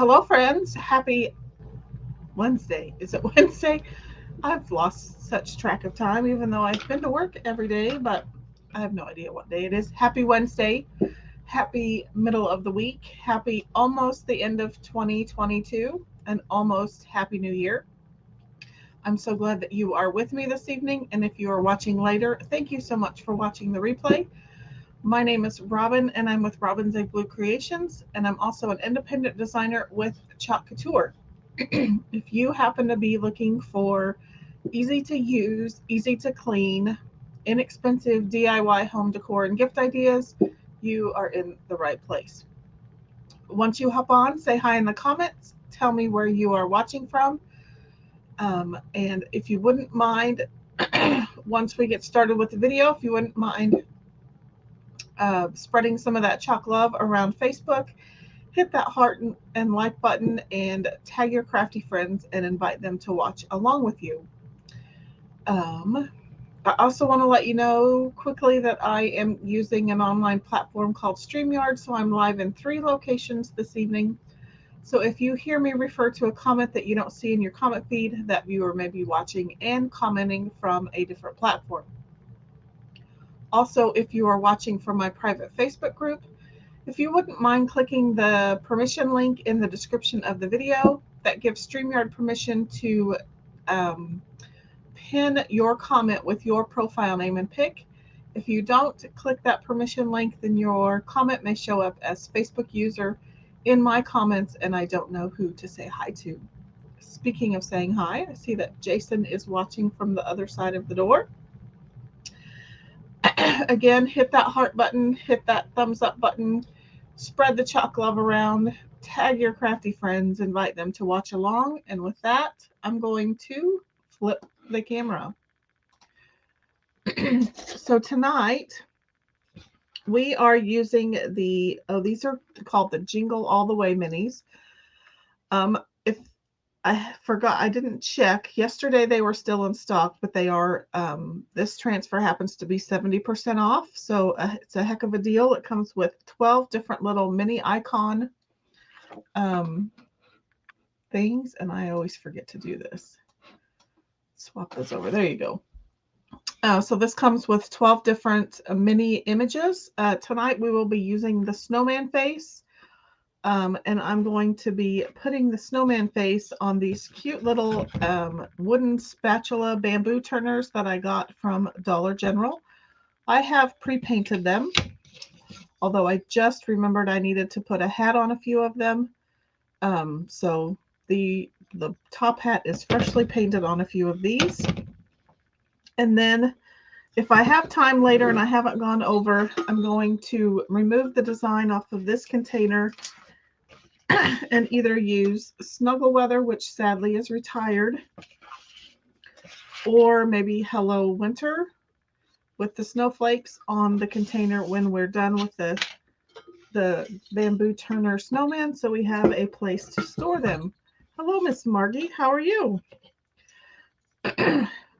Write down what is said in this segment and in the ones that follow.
Hello, friends. Happy Wednesday. Is it Wednesday? I've lost such track of time, even though I've been to work every day, but I have no idea what day it is. Happy Wednesday. Happy middle of the week. Happy almost the end of 2022 and almost Happy New Year. I'm so glad that you are with me this evening. And if you are watching later, thank you so much for watching the replay. My name is Robin, and I'm with Robin's Egg Blue Creations, and I'm also an independent designer with Couture. If you happen to be looking for easy to use, easy to clean, inexpensive DIY home decor and gift ideas, you are in the right place. Once you hop on, say hi in the comments, tell me where you are watching from, and if you wouldn't mind, once we get started with the video, if you wouldn't mind spreading some of that chalk love around Facebook, hit that heart and like button and tag your crafty friends and invite them to watch along with you. I also want to let you know quickly that I am using an online platform called StreamYard, so I'm live in 3 locations this evening. So if you hear me refer to a comment that you don't see in your comment feed, that viewer may be watching and commenting from a different platform. Also, if you are watching from my private Facebook group, if you wouldn't mind clicking the permission link in the description of the video, that gives StreamYard permission to pin your comment with your profile name and pic. If you don't click that permission link, then your comment may show up as Facebook user in my comments, and I don't know who to say hi to. Speaking of saying hi, I see that Jason is watching from the other side of the door. Again, hit that heart button, hit that thumbs up button, spread the chalk love around, tag your crafty friends, invite them to watch along. And with that, I'm going to flip the camera. So tonight, we are using these are called the Jingle All the Way minis. If I forgot, I didn't check. Yesterday they were still in stock, but they are, this transfer happens to be 70% off. So it's a heck of a deal. It comes with 12 different little mini icon things. And I always forget to do this. Swap those over. There you go. So this comes with 12 different mini images. Tonight we will be using the snowman face. And I'm going to be putting the snowman face on these cute little wooden spatula bamboo turners that I got from Dollar General. I have pre-painted them, although I just remembered I needed to put a hat on a few of them. So the top hat is freshly painted on a few of these. And then if I have time later and I haven't gone over, I'm going to remove the design off of this container and either use Snuggle Weather, which sadly is retired, or maybe Hello Winter with the snowflakes on the container when we're done with the bamboo turner snowman, so we have a place to store them. Hello, Miss Margie. How are you?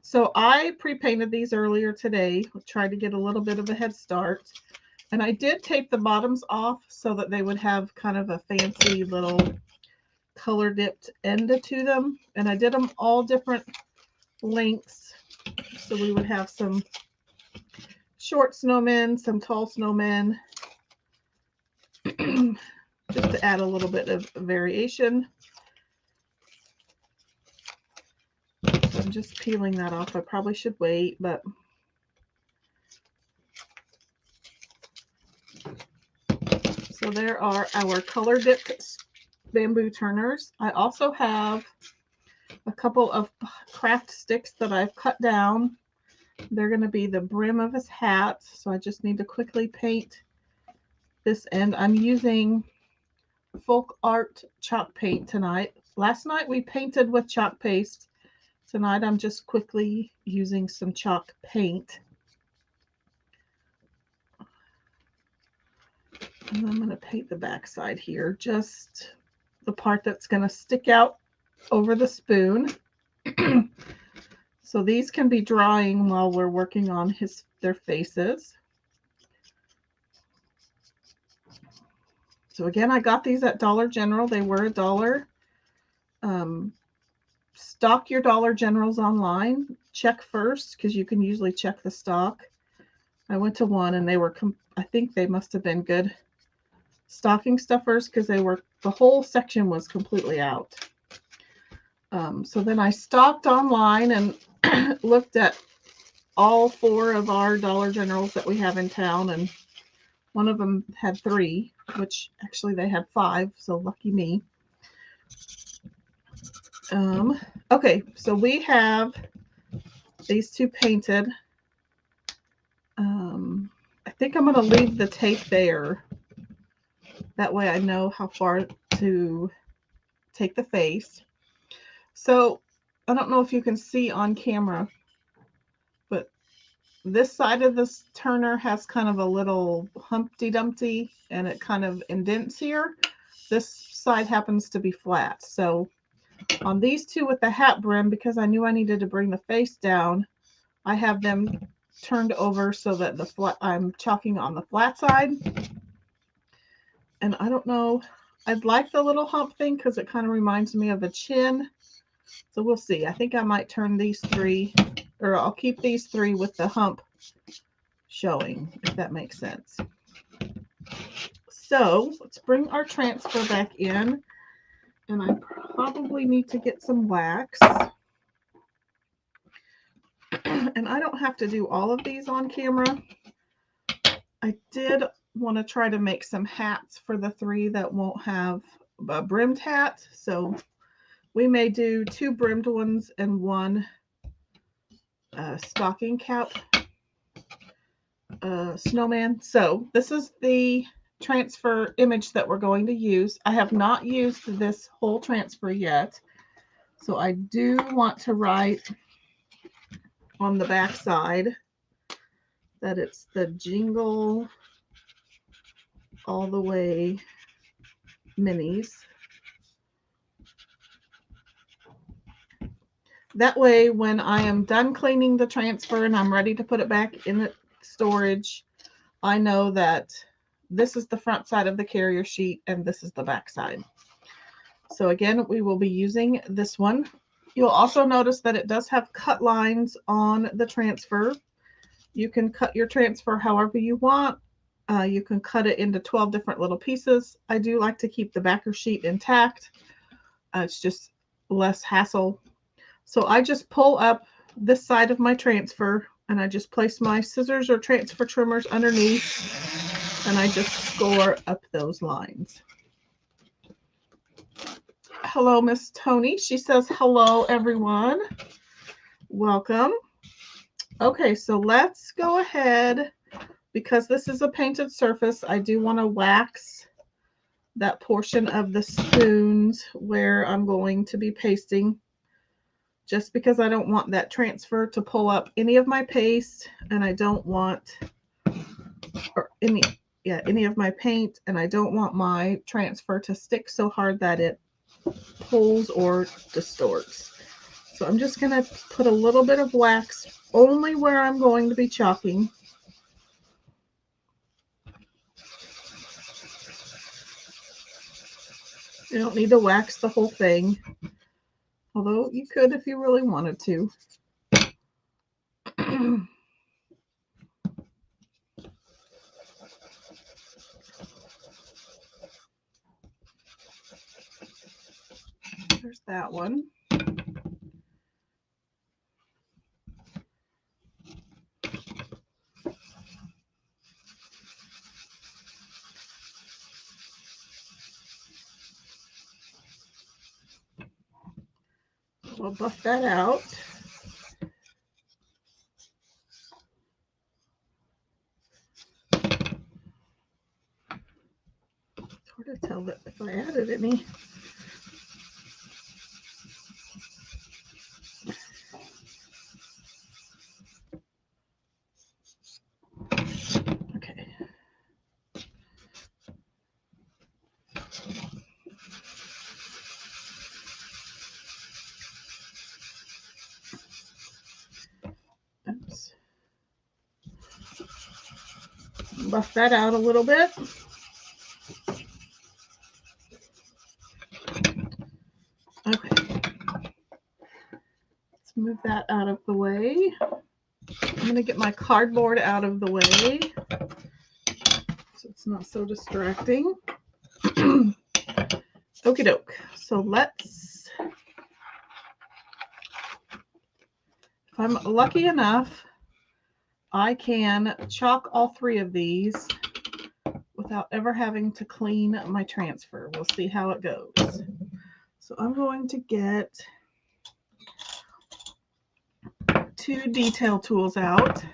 So I pre-painted these earlier today. Tried to get a little bit of a head start. And I did tape the bottoms off so that they would have kind of a fancy little color dipped end to them. And I did them all different lengths. So we would have some short snowmen, some tall snowmen, just to add a little bit of variation. I'm just peeling that off. I probably should wait, but so there are our color dipped bamboo turners. I also have a couple of craft sticks that I've cut down. They're going to be the brim of his hat, so I just need to quickly paint this end. I'm using Folk Art chalk paint tonight. Last night we painted with chalk paste. Tonight I'm just quickly using some chalk paint. And I'm going to paint the back side here, just the part that's going to stick out over the spoon. So these can be drying while we're working on their faces. So again, I got these at Dollar General. They were $1. Stock your Dollar Generals online. Check first because you can usually check the stock. I went to one and they were, I think they must have been good stocking stuffers because the whole section was completely out. So then I stocked online and looked at all 4 of our Dollar Generals that we have in town, and one of them had 3, which actually they had 5, so lucky me. Okay, so we have these 2 painted. I think I'm going to leave the tape there. That way I know how far to take the face. So I don't know if you can see on camera, but this side of this turner has kind of a little Humpty Dumpty and it kind of indents here. This side happens to be flat. So on these 2 with the hat brim, because I knew I needed to bring the face down, I have them turned over so that I'm chalking on the flat side. And I don't know, I'd like the little hump thing because it kind of reminds me of a chin. So we'll see. I think I might turn these 3, or I'll keep these 3 with the hump showing, if that makes sense. So let's bring our transfer back in. And I probably need to get some wax. And I don't have to do all of these on camera. I did want to try to make some hats for the 3 that won't have a brimmed hat. So we may do 2 brimmed ones and 1 stocking cap snowman. So this is the transfer image that we're going to use. I have not used this whole transfer yet. So I do want to write on the back side that it's the Jingle All the Way minis. That way, when I am done cleaning the transfer and I'm ready to put it back in the storage, I know that this is the front side of the carrier sheet and this is the back side. So again, we will be using this one. You'll also notice that it does have cut lines on the transfer. You can cut your transfer however you want. You can cut it into 12 different little pieces. I do like to keep the backer sheet intact. It's just less hassle. So I just pull up this side of my transfer and I just place my scissors or transfer trimmers underneath and I just score up those lines. Hello, Miss Tony. She says, hello, everyone. Welcome. Okay, so let's go ahead. Because this is a painted surface, I do want to wax that portion of the spoons where I'm going to be pasting. Just because I don't want that transfer to pull up any of my paste, and I don't want any of my paint, and I don't want my transfer to stick so hard that it pulls or distorts. So I'm just going to put a little bit of wax only where I'm going to be chalking. You don't need to wax the whole thing, although you could if you really wanted to. There's that one. We'll buff that out. It's hard to tell that if I added any. Okay. Oops. Buff that out a little bit. that out of the way. I'm going to get my cardboard out of the way so it's not so distracting. Okie doke. So let's, if I'm lucky enough, I can chalk all three of these without ever having to clean my transfer. We'll see how it goes. So I'm going to get 2 detail tools out.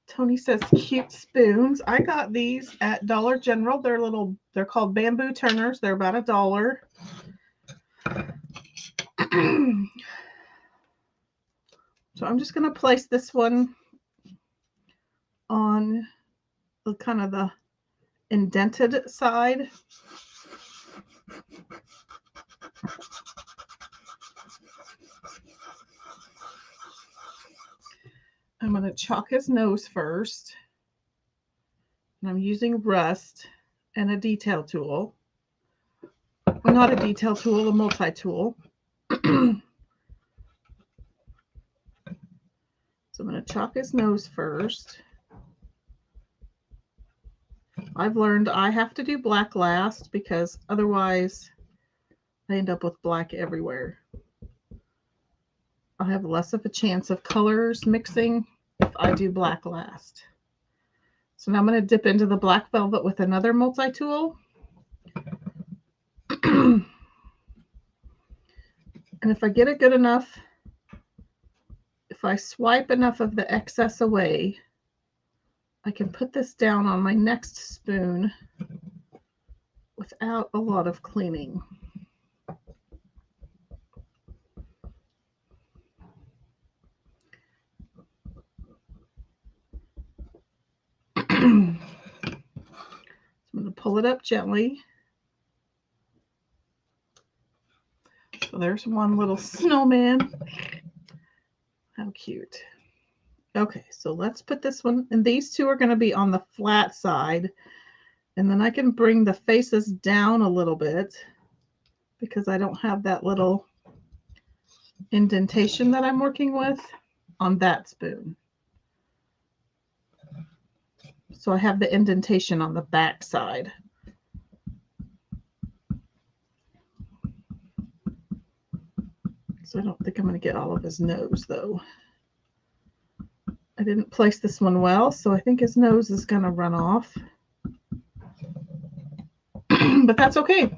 Tony says cute spoons. I got these at Dollar General. They're called bamboo turners. They're about $1. So I'm just going to place this one on the kind of the indented side. I'm going to chalk his nose first. And I'm using rust and a detail tool. Well, not a detail tool, a multi-tool. So I'm going to chalk his nose first. I've learned I have to do black last because otherwise I end up with black everywhere. I have less of a chance of colors mixing if I do black last. So now I'm going to dip into the black velvet with another multi-tool. And if I get it good enough, if I swipe enough of the excess away, I can put this down on my next spoon without a lot of cleaning. I'm going to pull it up gently. So there's one little snowman. How cute. Okay, so let's put this one, and these two are going to be on the flat side. And then I can bring the faces down a little bit because I don't have that little indentation that I'm working with on that spoon. So I have the indentation on the back side. So I don't think I'm going to get all of his nose though. I didn't place this one well, so I think his nose is going to run off. But that's okay.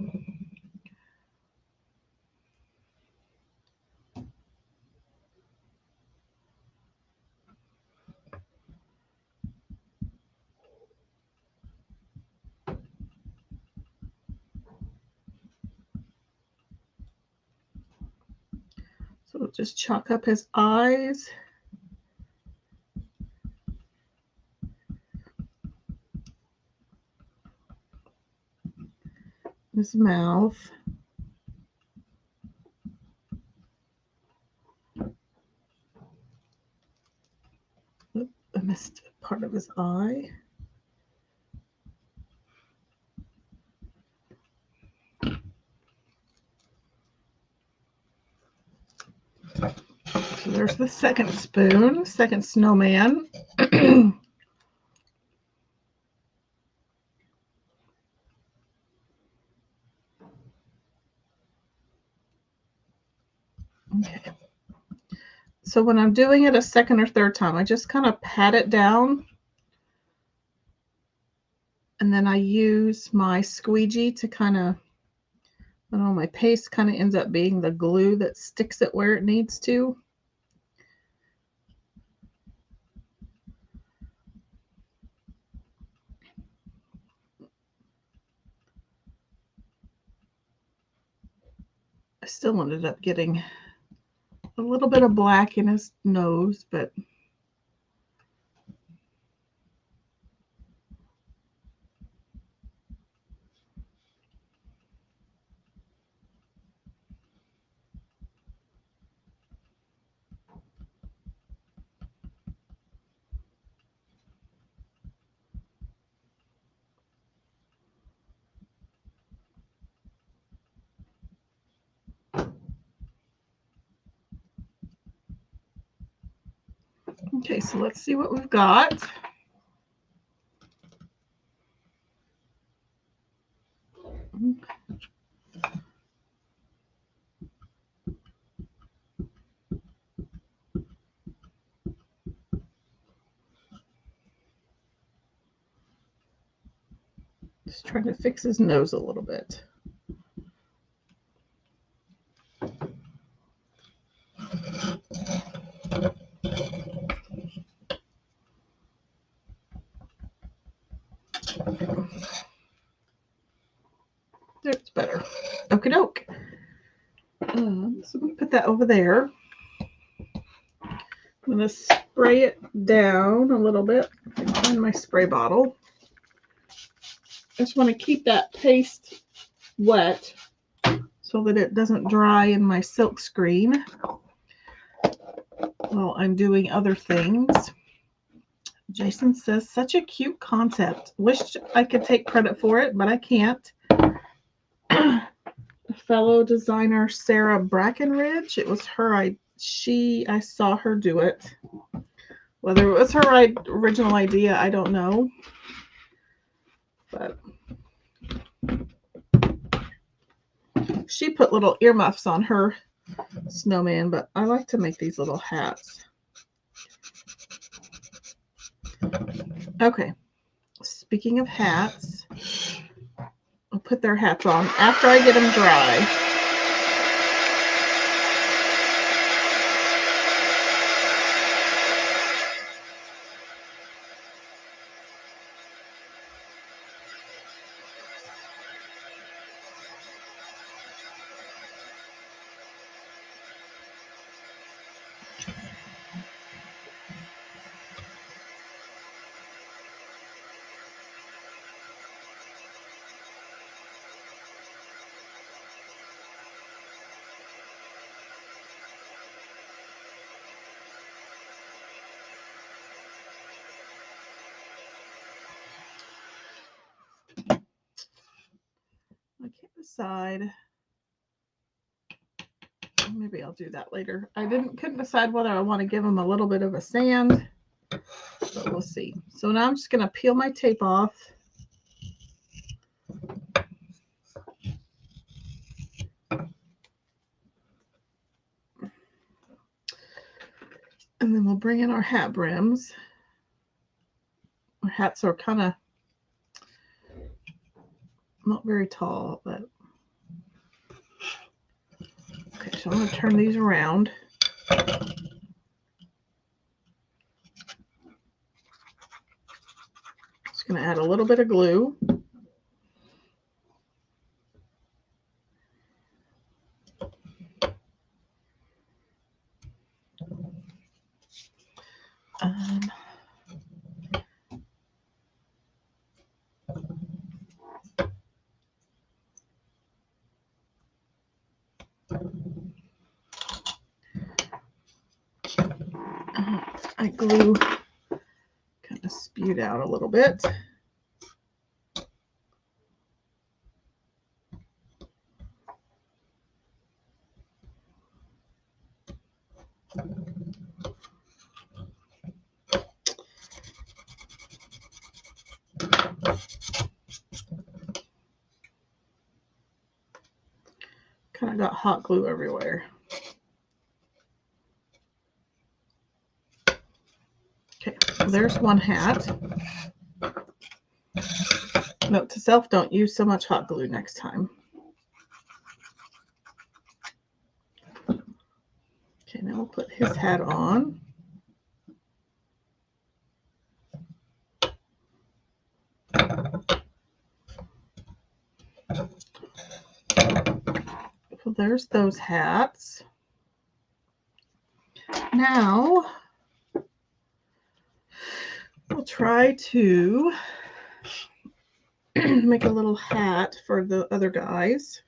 So we'll just chalk up his eyes. His mouth. Oop, I missed part of his eye. So there's the second spoon, second snowman. Okay. So when I'm doing it a second or third time, I just kind of pat it down. And then I use my squeegee to kind of, I don't know, my paste kind of ends up being the glue that sticks it where it needs to. I still ended up getting a little bit of black in his nose, but Okay, so let's see what we've got. Just trying to fix his nose a little bit. There's better. Okie doke. So I'm going to put that over there. I'm going to spray it down a little bit. Find my spray bottle. I just want to keep that paste wet so that it doesn't dry in my silk screen while I'm doing other things. Jason says, such a cute concept. Wish I could take credit for it, but I can't. Fellow designer Sarah Brackenridge. It was her. I saw her do it. Whether it was her original idea, I don't know. But she put little earmuffs on her snowman, but I like to make these little hats. Okay. Speaking of hats, I'll put their hats on after I get them dry. I can't decide. Maybe I'll do that later. I couldn't decide whether I want to give them a little bit of a sand, but we'll see. So now I'm just going to peel my tape off. And then we'll bring in our hat brims. Our hats are kind of not very tall, but okay, so I'm going to turn these around. Just going to add a little bit of glue. I glue kind of spewed out a little bit. Kind of got hot glue everywhere. Okay, so there's one hat. Note to self, don't use so much hot glue next time. Okay, now we'll put his hat on. So there's those hats. Now we'll try to make a little hat for the other guys.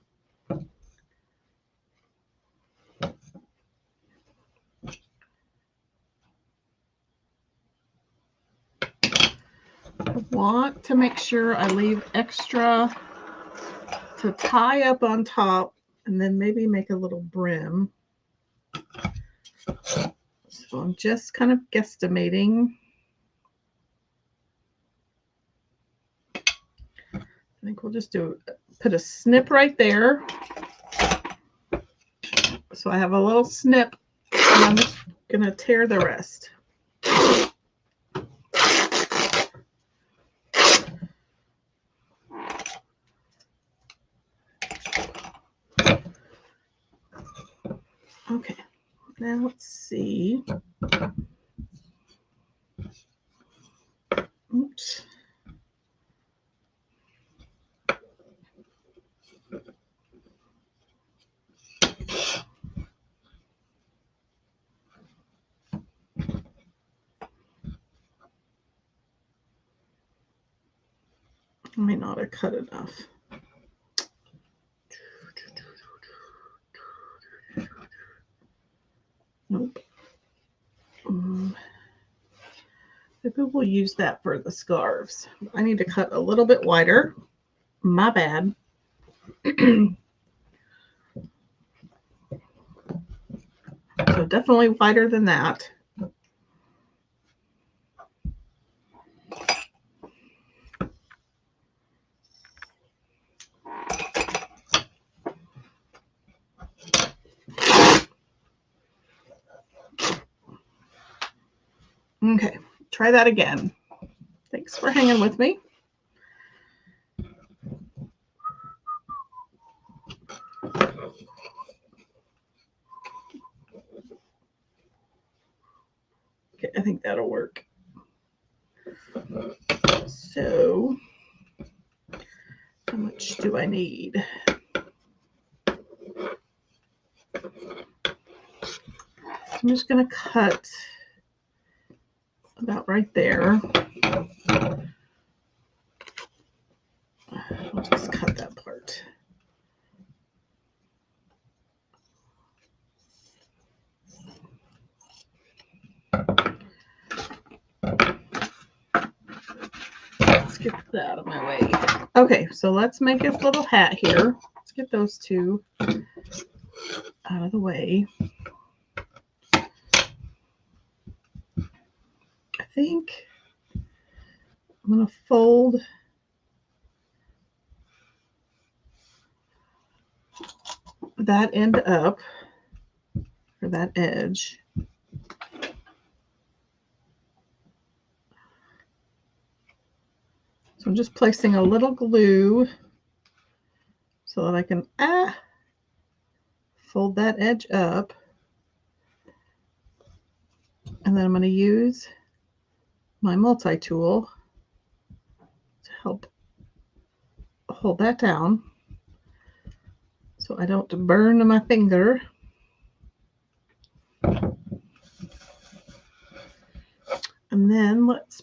I want to make sure I leave extra to tie up on top and then maybe make a little brim. So I'm just kind of guesstimating. I think we'll just put a snip right there. So I have a little snip, and I'm just going to tear the rest. Okay, now let's see. Oops. I may not have cut enough. Nope. Maybe we'll use that for the scarves. I need to cut a little bit wider. My bad. So definitely wider than that. Okay, try that again. Thanks for hanging with me. Okay, I think that'll work. So, how much do I need? I'm just going to cut about right there. I'll just cut that part. Let's get that out of my way. Okay, so let's make this little hat here. Let's get those two out of the way. I think I'm going to fold that end up, or that edge. So I'm just placing a little glue so that I can fold that edge up. And then I'm going to use my multi-tool to help hold that down so I don't burn my finger. And then let's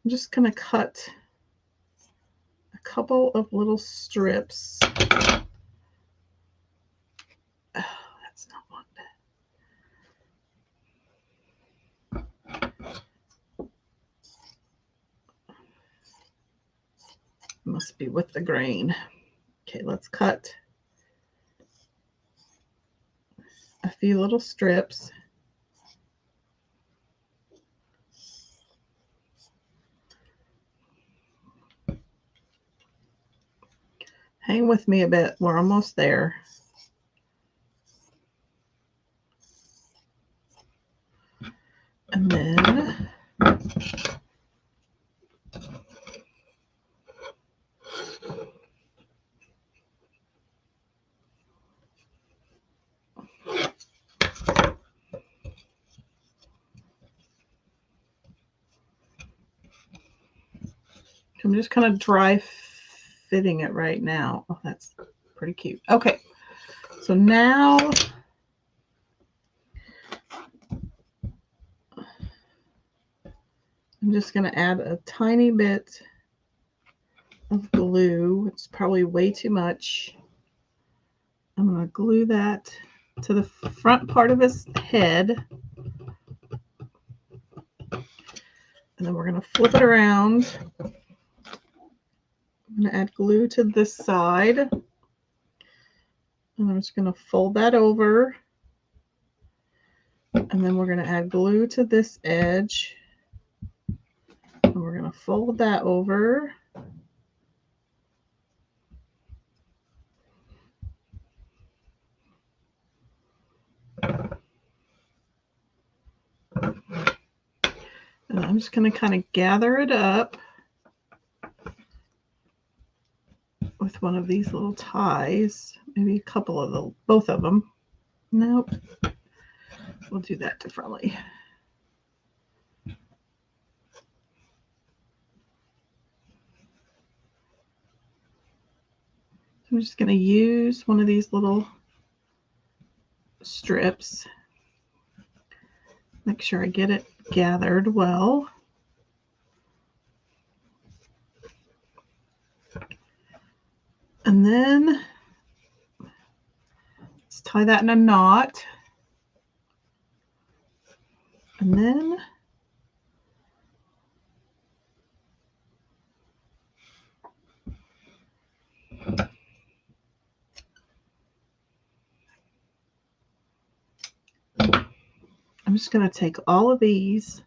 I'm just going to cut a couple of little strips. Oh, that's not one. Must be with the grain. Okay, let's cut a few little strips. Hang with me a bit. We're almost there. And then I'm just kind of dry fitting it right now. Oh, that's pretty cute. Okay, so now I'm just going to add a tiny bit of glue. It's probably way too much. I'm going to glue that to the front part of his head. And then we're going to flip it around. I'm going to add glue to this side. And I'm just going to fold that over. And then we're going to add glue to this edge. And we're going to fold that over. And I'm just going to kind of gather it up with one of these little ties. Maybe a couple of both of them. Nope. We'll do that differently. I'm just going to use one of these little strips. Make sure I get it gathered well. And then let's tie that in a knot. And then I'm just going to take all of these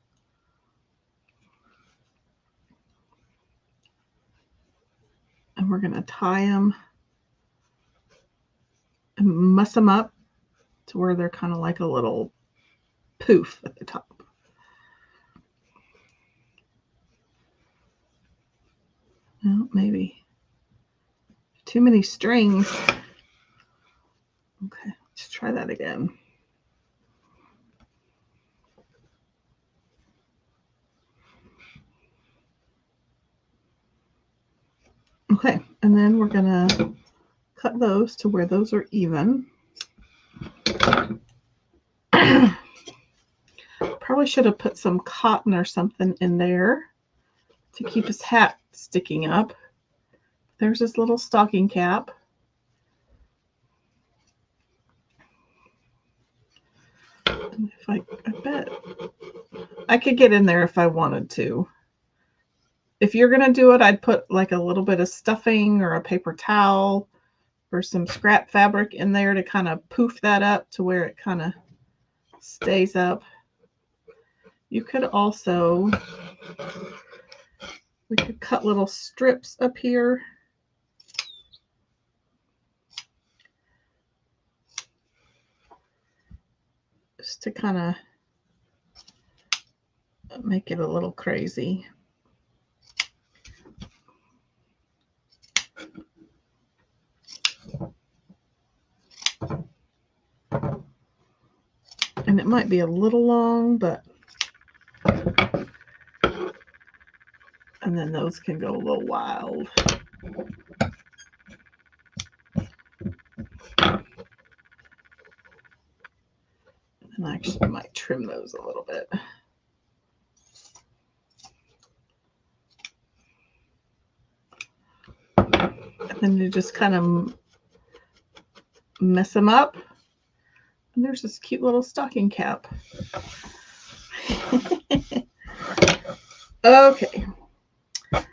and we're going to tie them and muss them up to where they're kind of like a little poof at the top. Well, maybe too many strings. Okay, let's try that again. Okay, and then we're going to cut those to where those are even. Probably should have put some cotton or something in there to keep his hat sticking up. There's his little stocking cap. And if I bet I could get in there if I wanted to. If you're going to do it, I'd put like a little bit of stuffing or a paper towel or some scrap fabric in there to kind of poof that up to where it kind of stays up. You could also, we could cut little strips up here. Just to kind of make it a little crazy. And it might be a little long, but, and then those can go a little wild. And I actually might trim those a little bit. And then you just kind of mess them up. And there's this cute little stocking cap. Okay. And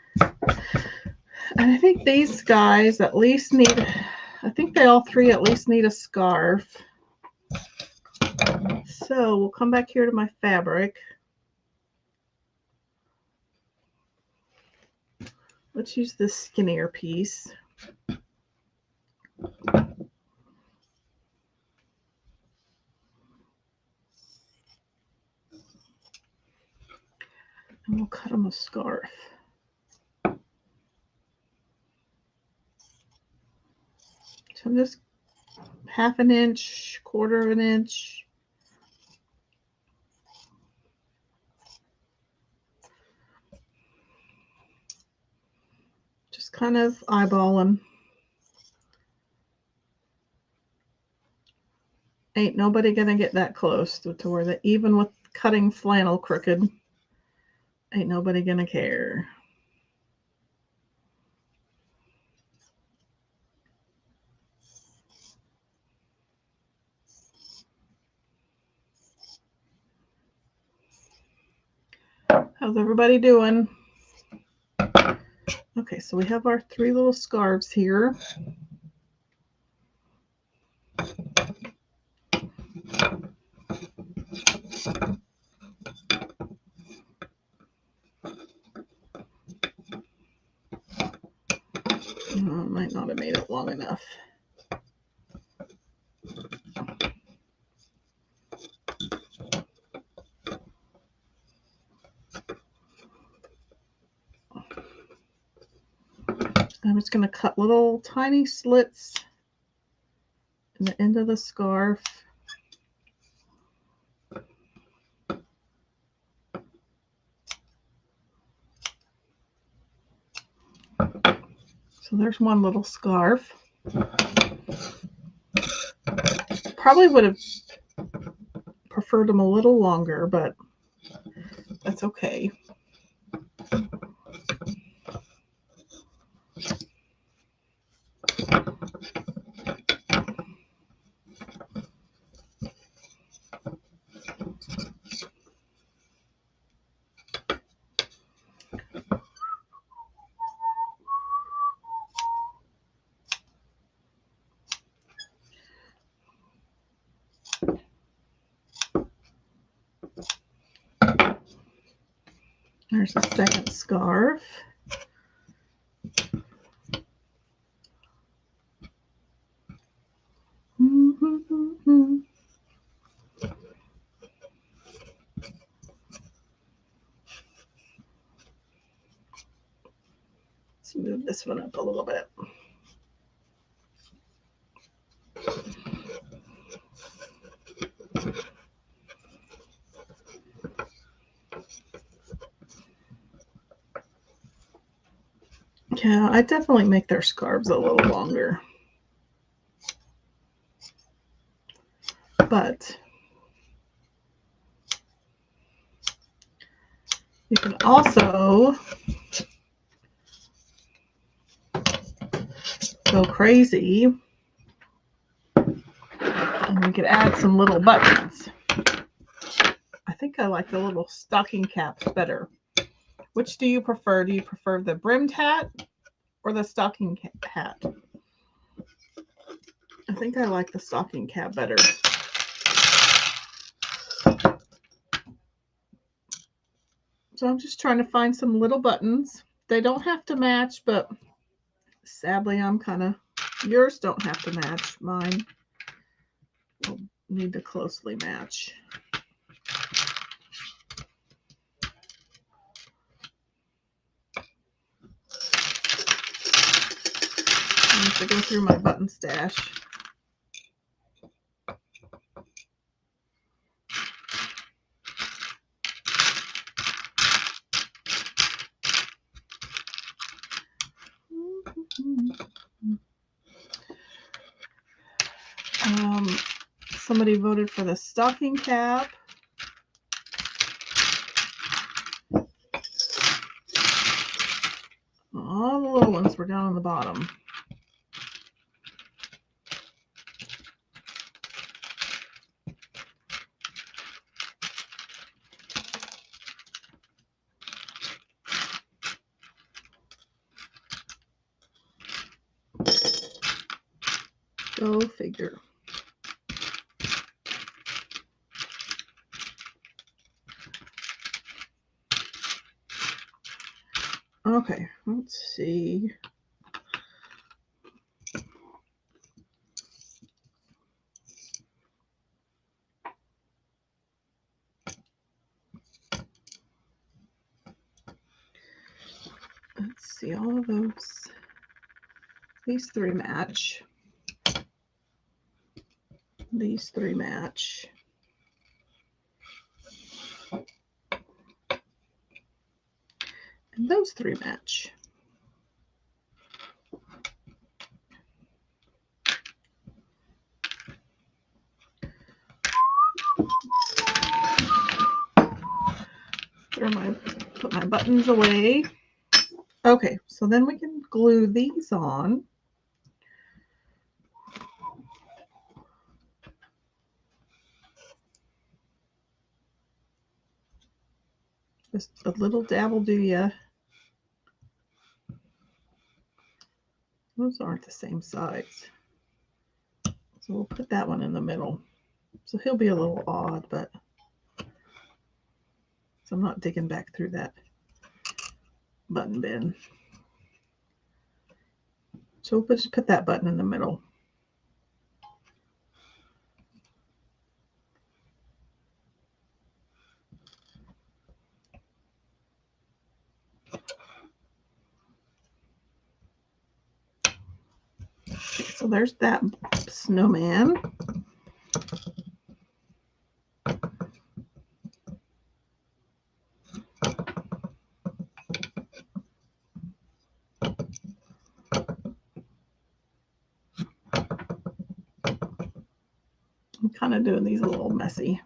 I think these guys at least need, I think they all three at least need a scarf. So we'll come back here to my fabric. Let's use this skinnier piece. And we'll cut them a scarf. So just half an inch, quarter of an inch. Just kind of eyeballing. Ain't nobody gonna get that close to where that, even with cutting flannel crooked, ain't nobody gonna care. How's everybody doing? Okay, Okay, so we have our 3 little scarves here. Might not have made it long enough. I'm just going to cut little tiny slits in the end of the scarf. So there's one little scarf. Probably would have preferred them a little longer, but that's okay. There's the second scarf. Let's move this one up a little bit. Yeah, I definitely make their scarves a little longer. But you can also go crazy and we could add some little buttons. I think I like the little stocking caps better. Which do you prefer? Do you prefer the brimmed hat or the stocking hat? I think I like the stocking cap better. So I'm just trying to find some little buttons. They don't have to match, but sadly I'm kind of, yours don't have to match. Mine will need to closely match. I have to go through my button stash. Somebody voted for the stocking cap. All the little ones were down on the bottom. Go figure. Okay, let's see. Let's see, all of those. These 3 match. These 3 match. And those 3 match. Put my buttons away. Okay, so then we can glue these on. Just a little dab will do ya. Those aren't the same size. So we'll put that one in the middle. So he'll be a little odd, but so I'm not digging back through that button bin. So we'll just put that button in the middle. So there's that snowman. I'm kind of doing these a little messy.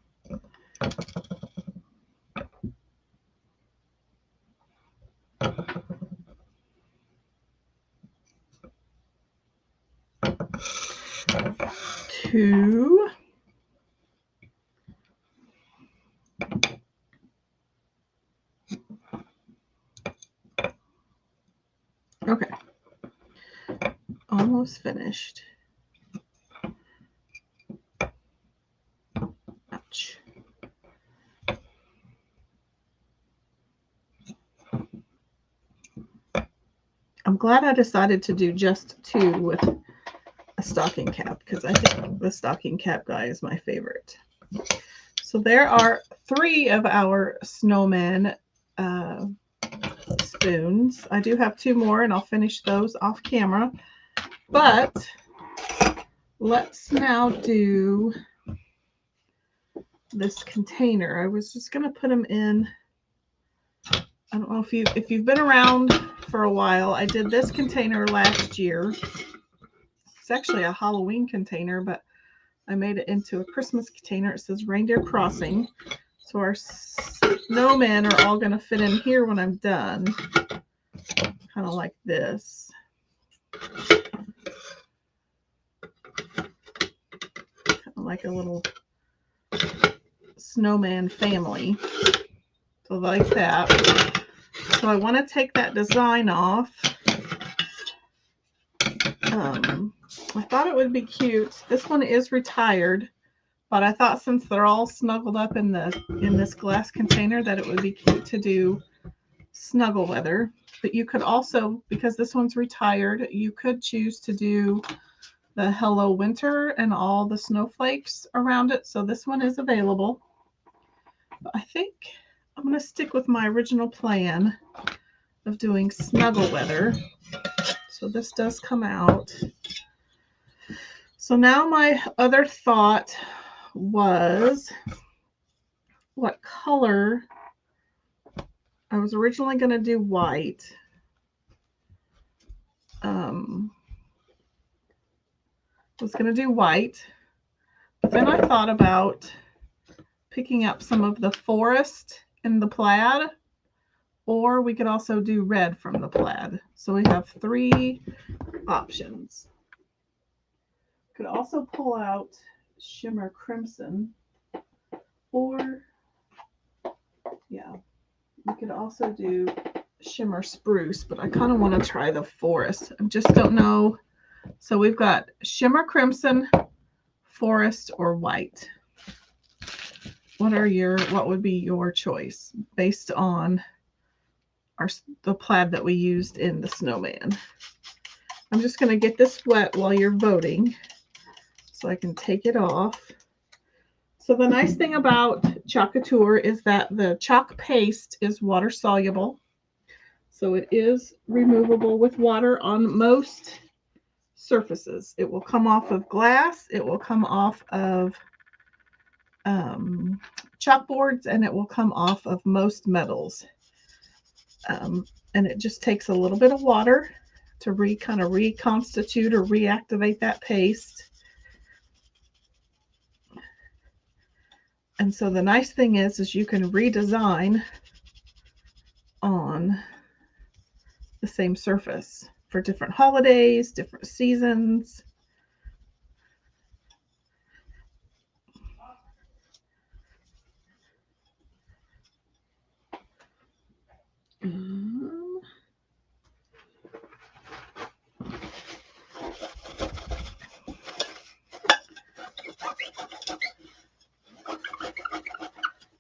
Two. Okay. Almost finished. Ouch. I'm glad I decided to do just two with a stocking cap because I think the stocking cap guy is my favorite. So there are 3 of our snowman spoons. I do have 2 more and I'll finish those off camera. But let's now do this container. I was just going to put them in. I don't know if you've been around for a while. I did this container last year. It's actually a Halloween container, but I made it into a Christmas container. It says Reindeer Crossing. So our snowmen are all going to fit in here when I'm done. Kind of like this. Kind of like a little snowman family. So like that. So I want to take that design off. I thought it would be cute. This one is retired, but I thought since they're all snuggled up in this glass container that it would be cute to do snuggle weather. But you could also, because this one's retired, you could choose to do the Hello Winter and all the snowflakes around it. So this one is available. But I think I'm going to stick with my original plan of doing snuggle weather. So this does come out. So now my other thought was what color. I was originally going to do white. I was going to do white, but then I thought about picking up some of the forest in the plaid, or we could also do red from the plaid. So we have 3 options. Could also pull out shimmer crimson, or yeah, we could also do shimmer spruce, but I kind of want to try the forest. I just don't know. So we've got shimmer crimson, forest, or white. What would be your choice based on the plaid that we used in the snowman? I'm just going to get this wet while you're voting so I can take it off. So the nice thing about Couture is that the chalk paste is water soluble. So it is removable with water on most surfaces. It will come off of glass, it will come off of chalkboards, and it will come off of most metals. And it just takes a little bit of water to kind of reconstitute or reactivate that paste. And so the nice thing is you can redesign on the same surface for different holidays, different seasons.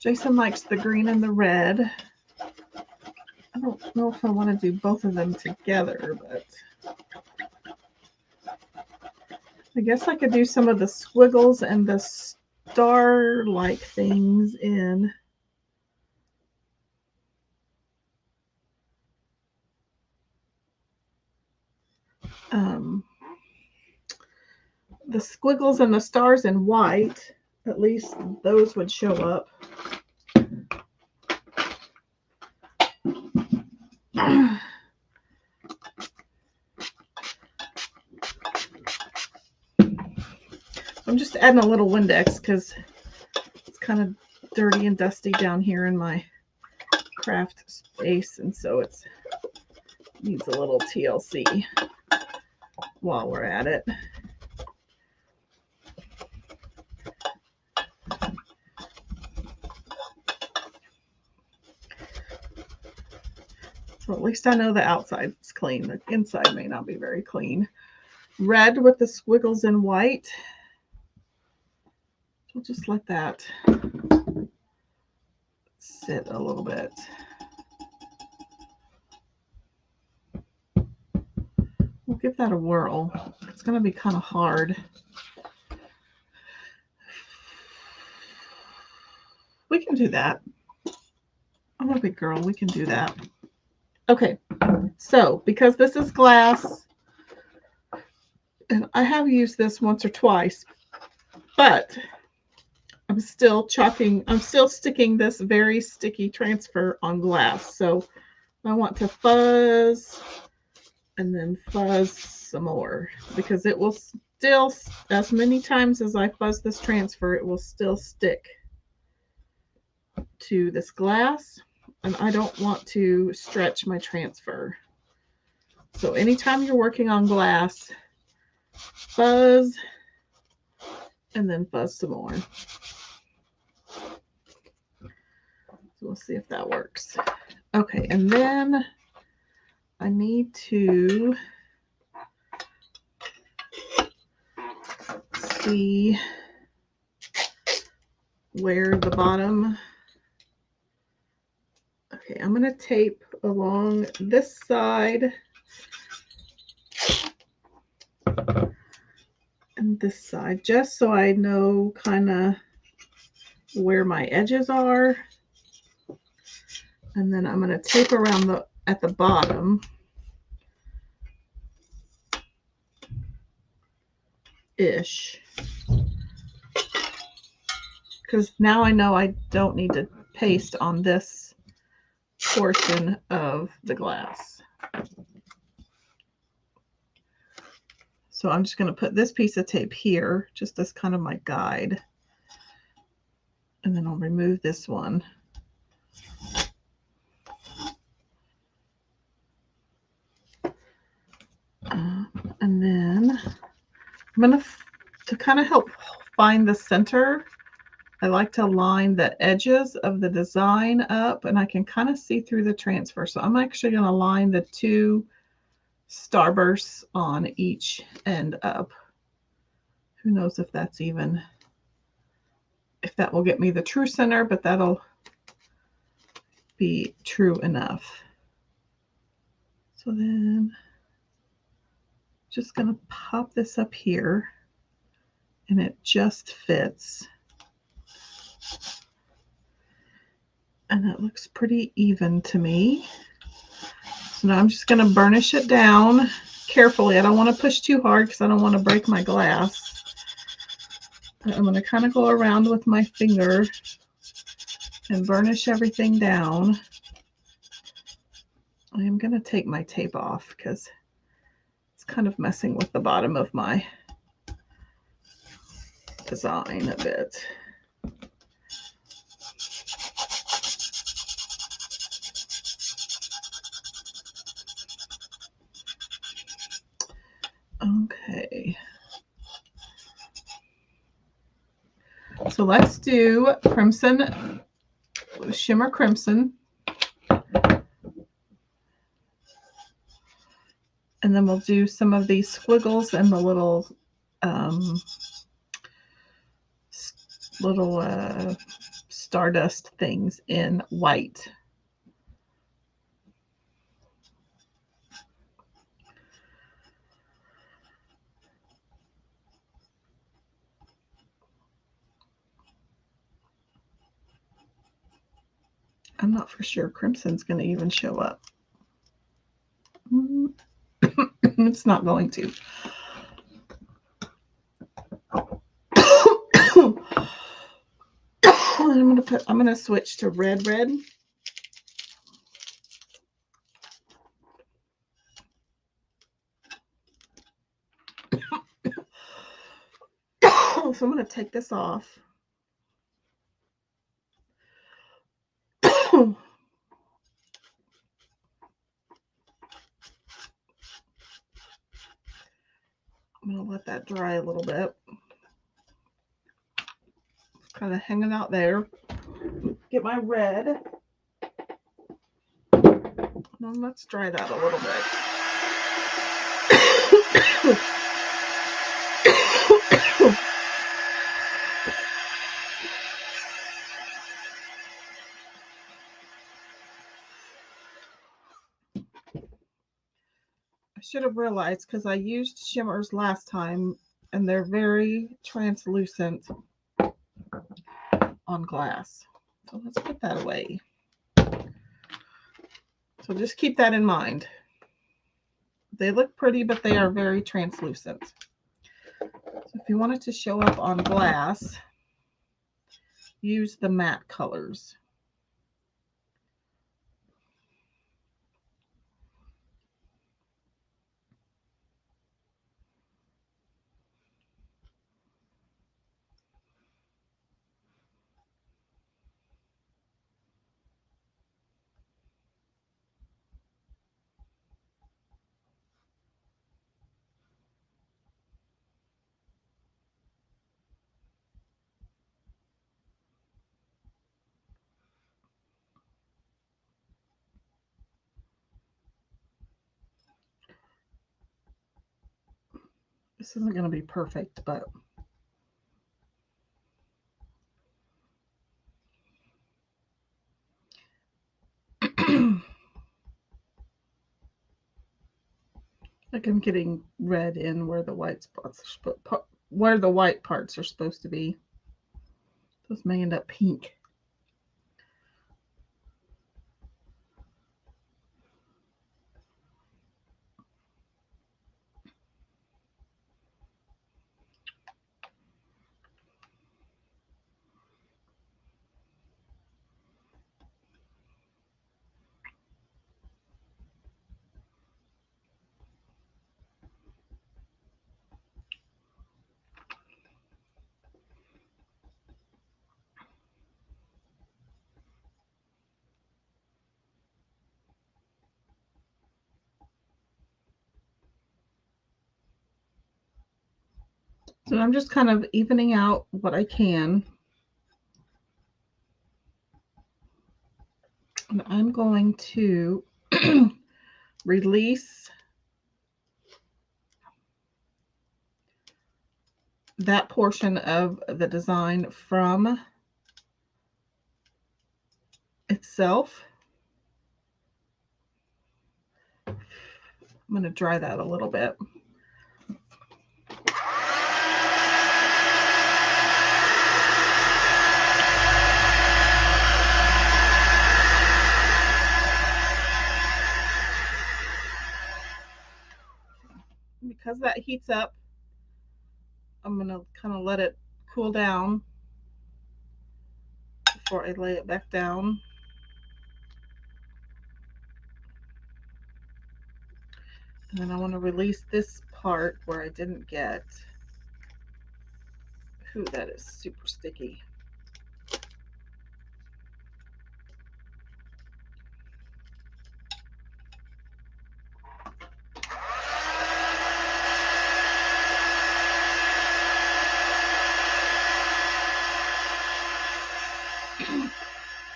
Jason likes the green and the red. I don't know if I want to do both of them together, but I guess I could do some of the squiggles and the star-like things in the squiggles and the stars in white. At least those would show up. I'm just adding a little Windex because it's kind of dirty and dusty down here in my craft space, and so it needs a little TLC while we're at it. So at least I know the outside is clean. The inside may not be very clean. Red with the squiggles in white. We'll just let that sit a little bit. We'll give that a whirl. It's going to be kind of hard. We can do that. I'm a big girl. We can do that. Okay, so because this is glass, and I have used this once or twice, but I'm still sticking this very sticky transfer on glass. So I want to fuzz and then fuzz some more because it will still, as many times as I fuzz this transfer, it will still stick to this glass, and I don't want to stretch my transfer. So anytime you're working on glass, fuzz and then fuzz some more. So we'll see if that works. Okay, and then I need to see where the bottom. Okay, I'm going to tape along this side and this side just so I know kind of where my edges are. And then I'm going to tape around at the bottom ish, because now I know I don't need to paste on this portion of the glass. So I'm just going to put this piece of tape here just as kind of my guide, and then I'll remove this one. And then I'm going to kind of help find the center, I like to line the edges of the design up, and I can kind of see through the transfer. So I'm actually going to line the two starbursts on each end up. Who knows if that's even, if that will get me the true center, but that'll be true enough. So then just going to pop this up here, and it just fits. And that looks pretty even to me. So now I'm just going to burnish it down carefully. I don't want to push too hard because I don't want to break my glass. I'm going to kind of go around with my finger and burnish everything down. I am going to take my tape off because it's kind of messing with the bottom of my design a bit. Okay. So let's do crimson, shimmer crimson. And then we'll do some of these squiggles and the little stardust things in white. I'm not for sure crimson's going to even show up. It's not going to. I'm going to switch to red. So I'm going to take this off. I'm going to let that dry a little bit. It's kind of hanging out there. Get my red. And let's dry that a little bit. I should have realized because I used shimmers last time and they're very translucent on glass. So let's put that away. So just keep that in mind. They look pretty, but they are very translucent. So if you want it to show up on glass, use the matte colors. This isn't going to be perfect, but like I'm getting red in where the white spots are where the white parts are supposed to be. Those may end up pink. So I'm just kind of evening out what I can. And I'm going to release that portion of the design from itself. I'm going to dry that a little bit. Because that heats up, I'm going to kind of let it cool down before I lay it back down. And then I want to release this part where I didn't get. Ooh, that is super sticky.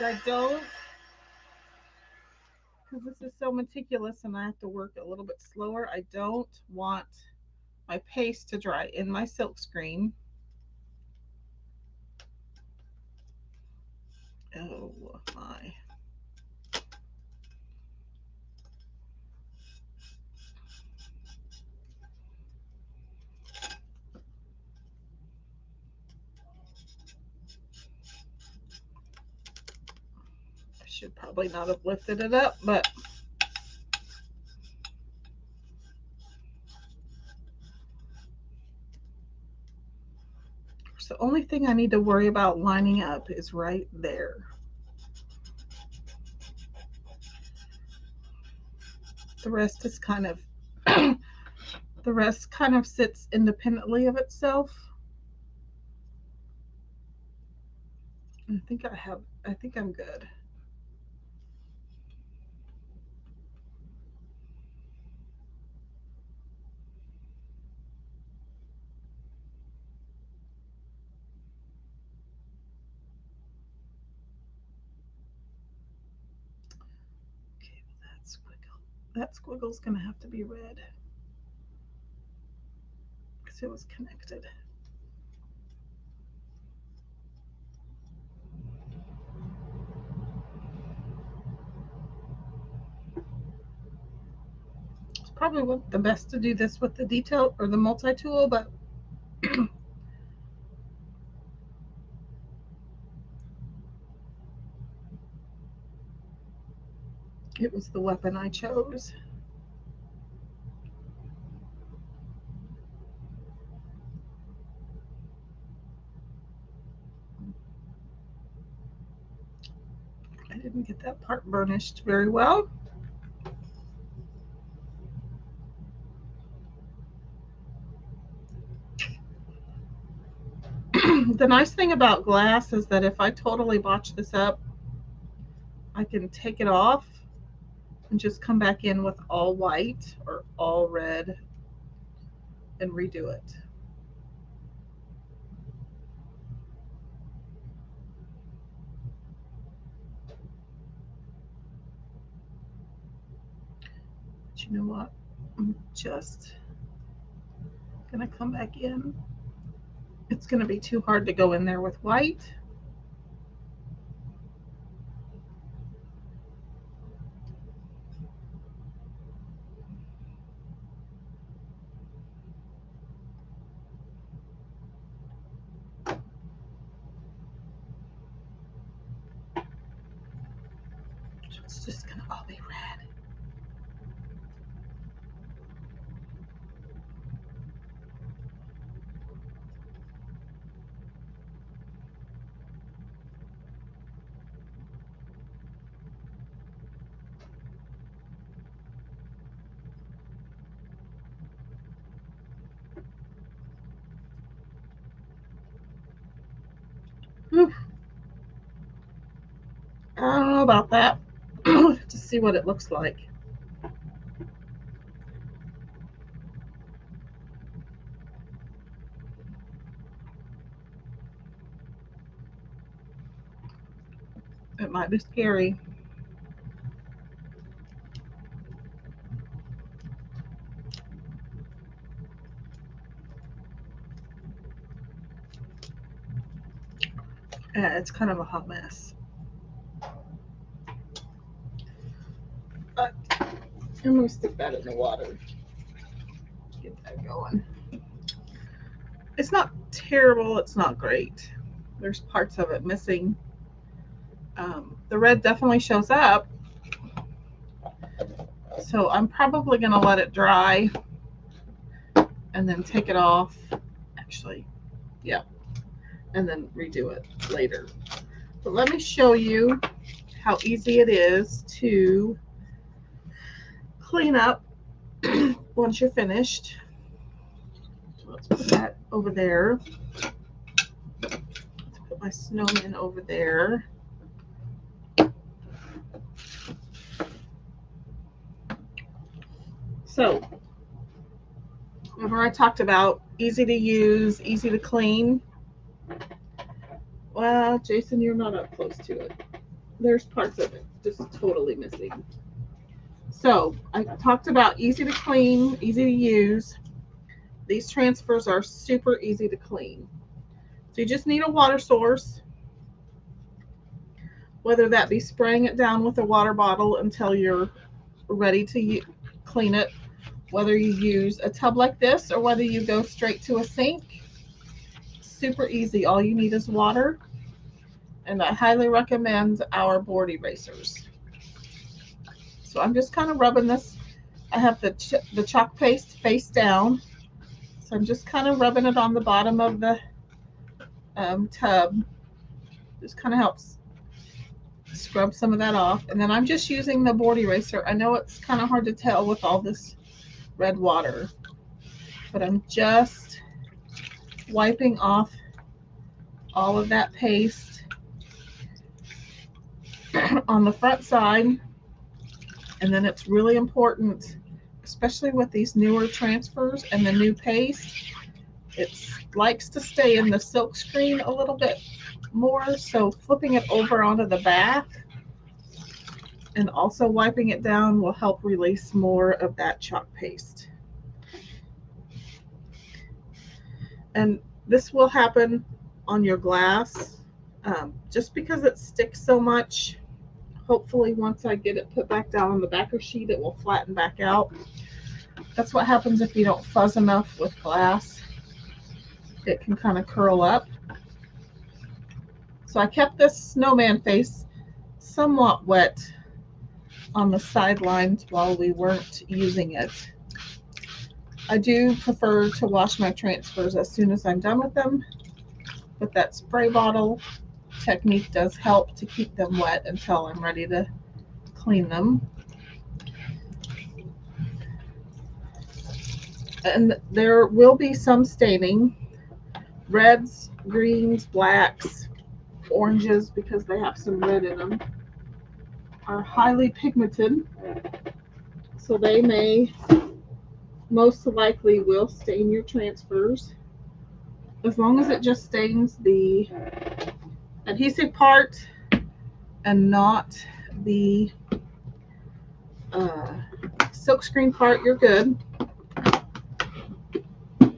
I don't, because this is so meticulous and I have to work a little bit slower, I don't want my paste to dry in my silk screen. Oh my. I should probably not have lifted it up, but so the only thing I need to worry about lining up is right there. The rest is kind of the rest kind of sits independently of itself. I think I'm good. Okay, well, that squiggle's gonna have to be red because it was connected. It's probably the best to do this with the detail or the multi-tool, but it was the weapon I chose. I didn't get that part burnished very well. The nice thing about glass is that if I totally botch this up, I can take it off and just come back in with all white or all red and redo it. But you know what? I'm just gonna come back in. It's gonna be too hard to go in there with white. It's just gonna all be red. Whew. I don't know about that. To see what it looks like. It might be scary. Yeah, it's kind of a hot mess. But I'm gonna stick that in the water. Get that going. It's not terrible. It's not great. There's parts of it missing. The red definitely shows up. So I'm probably going to let it dry and then take it off. Actually, yeah, and then redo it later. But let me show you how easy it is to clean up once you're finished. So let's put that over there. Let's put my snowman over there. So, remember I talked about easy to use, easy to clean? Well, Jason, you're not up close to it. There's parts of it just totally missing. So, I talked about easy to clean, easy to use. These transfers are super easy to clean. So, you just need a water source. whether that be spraying it down with a water bottle until you're ready to clean it, whether you use a tub like this or whether you go straight to a sink. Super easy. All you need is water, and I highly recommend our board erasers. So I'm just kind of rubbing this. I have the chalk paste face down, so I'm just kind of rubbing it on the bottom of the tub. Just kind of helps scrub some of that off. And then I'm just using the board eraser. I know it's kind of hard to tell with all this red water, but I'm just wiping off all of that paste on the front side. And then it's really important, especially with these newer transfers and the new paste, it likes to stay in the silk screen a little bit more, so flipping it over onto the back and also wiping it down will help release more of that chalk paste. And this will happen on your glass just because it sticks so much. Hopefully once I get it put back down on the backer sheet, it will flatten back out. That's what happens if you don't fuzz enough with glass. It can kind of curl up. So I kept this snowman face somewhat wet on the sidelines while we weren't using it. I do prefer to wash my transfers as soon as I'm done with them, but that spray bottle technique does help to keep them wet until I'm ready to clean them. And there will be some staining, reds, greens, blacks, oranges, because they have some red in them, are highly pigmented, so they may most likely will stain your transfers. As long as it just stains the adhesive part and not the silkscreen part, you're good. So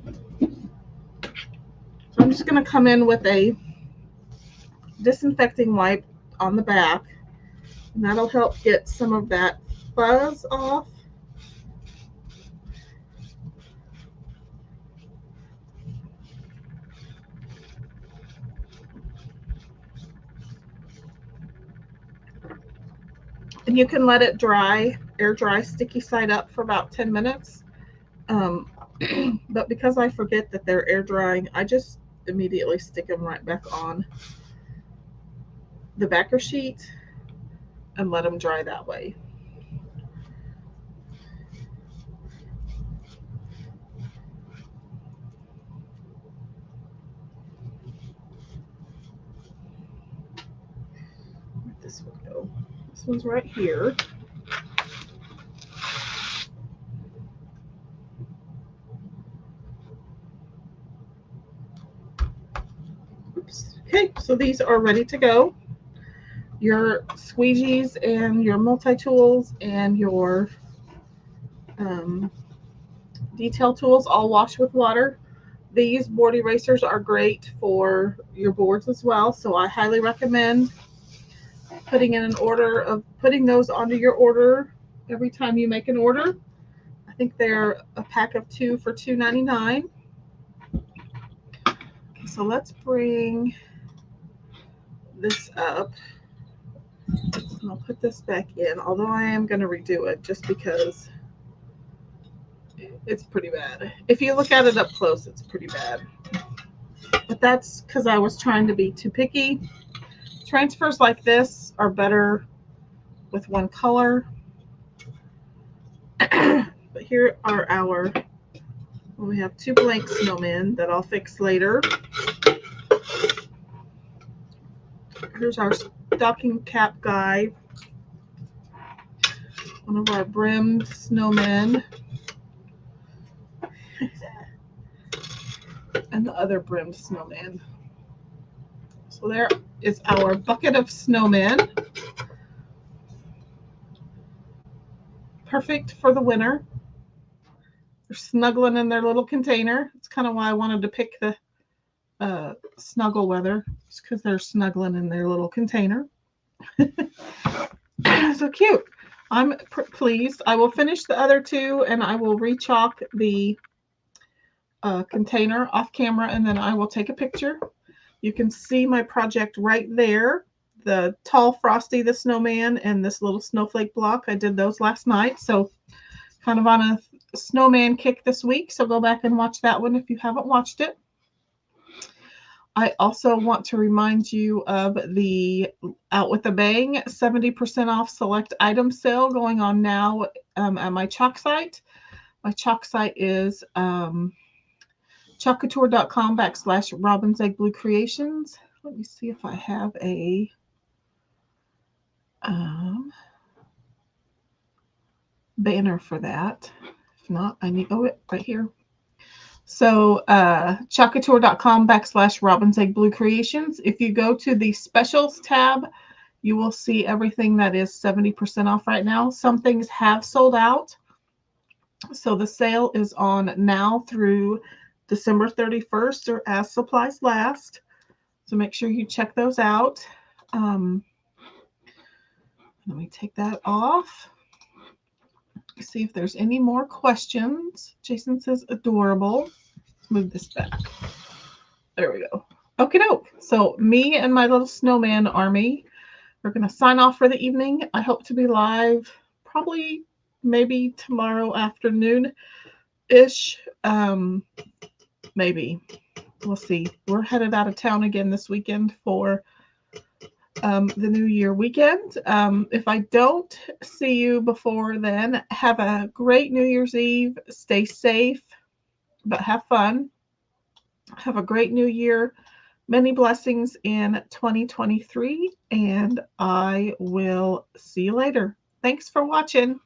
I'm just going to come in with a disinfecting wipe on the back, and that'll help get some of that fuzz off. And you can let it dry, air dry, sticky side up for about 10 minutes. But because I forget that they're air drying, I just immediately stick them right back on the backer sheet and let them dry that way. Where'd this one go? This one's right here. Oops. Okay, so these are ready to go. Your squeegees and your multi-tools and your detail tools all wash with water. These board erasers are great for your boards as well, so I highly recommend putting in an order of putting those onto your order every time you make an order. I think they're a pack of 2 for $2.99. Okay, so let's bring this up. And I'll put this back in, although I am going to redo it just because it's pretty bad. If you look at it up close, it's pretty bad. But that's because I was trying to be too picky. Transfers like this are better with one color. But here are our, we have 2 blank snowmen that I'll fix later. Here's our stocking cap guy. One of our brimmed snowmen. And the other brimmed snowman. So there is our bucket of snowmen. Perfect for the winter. They're snuggling in their little container. It's kind of why I wanted to pick the snuggle weather. It's because they're snuggling in their little container. So cute. I'm pleased. I will finish the other two and I will re-chalk the container off camera, and then I will take a picture. You can see my project right there. The tall Frosty the Snowman and this little snowflake block. I did those last night. So kind of on a snowman kick this week. So go back and watch that one if you haven't watched it. I also want to remind you of the Out with a Bang 70% off select item sale going on now at my chalk site. My chalk site is chalkcouture.com/Robin's Egg Blue Creations. Let me see if I have a banner for that. If not, I need, oh, it right here. So chalkcouture.com/Robin's Egg Blue Creations. If you go to the specials tab, you will see everything that is 70% off right now. Some things have sold out. So the sale is on now through December 31st or as supplies last. So make sure you check those out. Let me take that off. See if there's any more questions. Jason says adorable. Let's move this back. There we go. Okay, doke. So me and my little snowman army are going to sign off for the evening. I hope to be live probably maybe tomorrow afternoon-ish. Maybe. We'll see. We're headed out of town again this weekend for the New Year weekend. If I don't see you before then, have a great New Year's Eve. Stay safe, but have fun. Have a great New Year. Many blessings in 2023, and I will see you later. Thanks for watching.